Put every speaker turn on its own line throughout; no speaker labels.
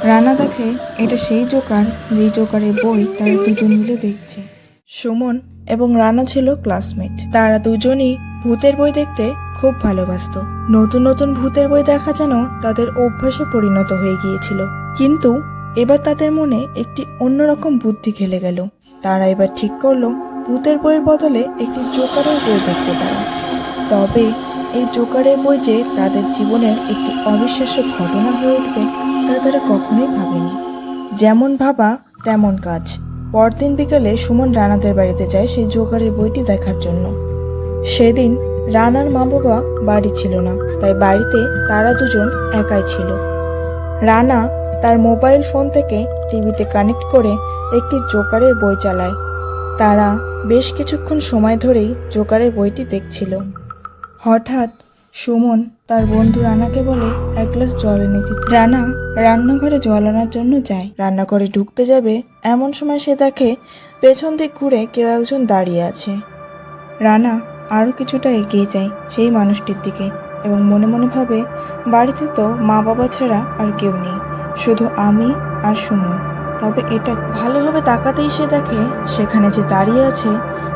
রানা দেখে এটা সেই জোকার যেই জোকারের বই তারা দুজন মিলে দেখছে। সুমন এবং রানা ছিল ক্লাসমেট। তারা দুজনই ভূতের বই দেখতে খুব ভালোবাসতো। নতুন নতুন ভূতের বই দেখা যেন তাদের অভ্যাসে পরিণত হয়ে গিয়েছিল। কিন্তু এবার তাদের মনে একটি অন্যরকম বুদ্ধি খেলে গেল। তারা এবার ঠিক করলো ভূতের বইয়ের বদলে একটি জোকারের বই দেখতে তারা। তবে এই জোকারের বই যে তাদের জীবনের একটি অবিশ্বাস্য ঘটনা হয়ে উঠবে তা তারা কখনোই ভাবেনি। যেমন ভাবা তেমন কাজ। পরদিন বিকেলে সুমন রানাদের বাড়িতে যায় সেই জোকারের বইটি দেখার জন্য। সেদিন রানার মা বাবা বাড়ি ছিল না, তাই বাড়িতে তারা দুজন একাই ছিল। রানা তার মোবাইল ফোন থেকে টিভিতে কানেক্ট করে একটি জোকারের বই চালায়। তারা বেশ কিছুক্ষণ সময় ধরেই জোকারের বইটি দেখছিল। হঠাৎ সুমন তার বন্ধু রানাকে বলে এক গ্লাস জল এনে দিতে। রানা রান্নাঘরে জল আনার জন্য যায়। রান্নাঘরে ঢুকতে যাবে এমন সময় সে দেখে পেছন দিক ঘুরে কেউ একজন দাঁড়িয়ে আছে। রানা আরও কিছুটা এগিয়ে যায় সেই মানুষটির দিকে এবং মনে মনে ভাবে বাড়িতে তো মা বাবা ছাড়া আর কেউ নেই, শুধু আমি আর সুমন। তবে এটা ভালোভাবে তাকাতেই সে দেখে সেখানে যে দাঁড়িয়ে আছে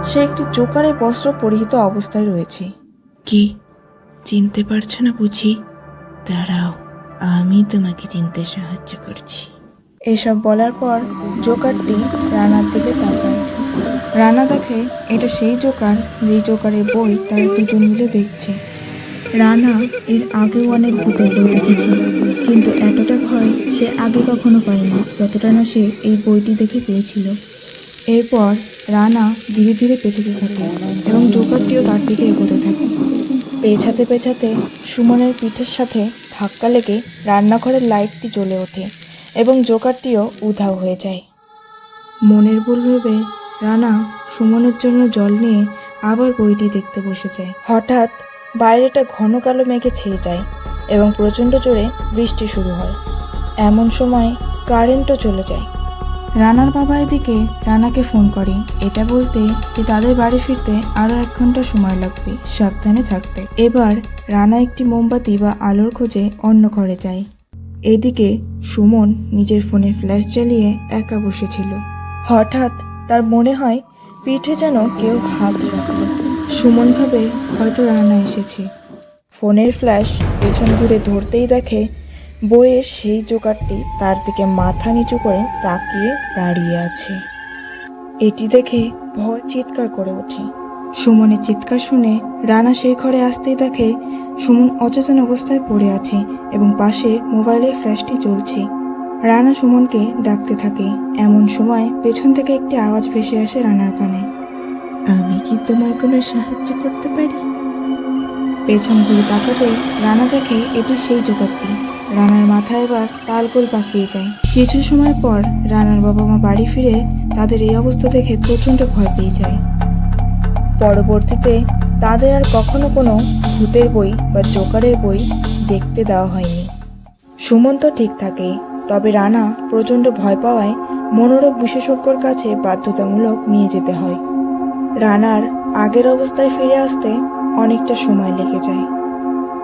সে একটি জোকারের বস্ত্র পরিহিত অবস্থায় রয়েছে। কি চিনতে পারছো না বুঝি? দাঁড়াও, আমি তোমাকে চিনতে সাহায্য করছি। এসব বলার পর জোকারটি রানার দিকে তাকায়। রানা দেখে এটা সেই জোকার যেই জোকারের বই তারা দুজন মিলে দেখছে। রানা এর আগেও অনেক ভূতের বই দেখেছে, কিন্তু এতটা ভয় সে আগে কখনো পায়নি যতটা না সে এই বইটি দেখে পেয়েছিল। এরপর রানা ধীরে ধীরে পেছাতে থাকে এবং জোকারটিও তার দিকে এগোতে থাকে। পেছাতে পেছাতে সুমনের পিঠের সাথে ধাক্কা লেগে রান্নাঘরের লাইটটি জ্বলে ওঠে এবং জোকারটিও উধাও হয়ে যায়। মনের ভুল ভেবে রানা সুমনের জন্য জল নিয়ে আবার বইটি দেখতে বসে যায়। হঠাৎ বাইরেটা ঘন কালো মেঘে ছেয়ে যায় এবং প্রচণ্ড জোরে বৃষ্টি শুরু হয়। এমন সময় কারেন্টও চলে যায়। রানার বাবা এদিকে রানাকে ফোন করে এটা বলতে যে তাদের বাড়ি ফিরতে আরও 1 ঘন্টা সময় লাগবে, সাবধানে থাকতে। এবার রানা একটি মোমবাতি বা আলোর খোঁজে অন্য ঘরে যায়। এদিকে সুমন নিজের ফোনে ফ্ল্যাশ জ্বালিয়ে একা বসেছিল। হঠাৎ তার মনে হয় পিঠে যেন কেউ হাত রাখল। সুমন ভাবে হয়তো রানা এসেছে। ফোনের ফ্ল্যাশ পেছন ঘুরে ধরতেই দেখে বইয়ের সেই জোকারটি তার দিকে মাথা নিচু করে তাকিয়ে দাঁড়িয়ে আছে। এটি দেখে ভয় চিৎকার করে ওঠে। সুমনের চিৎকার শুনে রানা সেই ঘরে আসতেই দেখে সুমন অচেতন অবস্থায় পড়ে আছে এবং পাশে মোবাইলের ফ্ল্যাশটি জ্বলছে। রানা সুমনকে ডাকতে থাকে। এমন সময় পেছন থেকে একটি আওয়াজ ভেসে আসে রানার কানে, আমি কি তোমার কোনো সাহায্য করতে পারি? পেছন ঘুরে তাকাতে রানা দেখে এটি সেই জোকারটি। রানার মাথা এবার তালগোল পাকিয়ে যায়। কিছু সময় পর রানার বাবা মা বাড়ি ফিরে তাদের এই অবস্থা দেখে প্রচণ্ড ভয় পেয়ে যায়। পরবর্তীতে তাদের আর কখনো কোনো ভূতের বই বা জোকারের বই দেখতে দেওয়া হয়নি। সুমন তো ঠিক থাকে, তবে রানা প্রচণ্ড ভয় পাওয়ায় মনোরোগ বিশেষজ্ঞর কাছে বাধ্যতামূলক নিয়ে যেতে হয়। রানার আগের অবস্থায় ফিরে আসতে অনেকটা সময় লেগে যায়।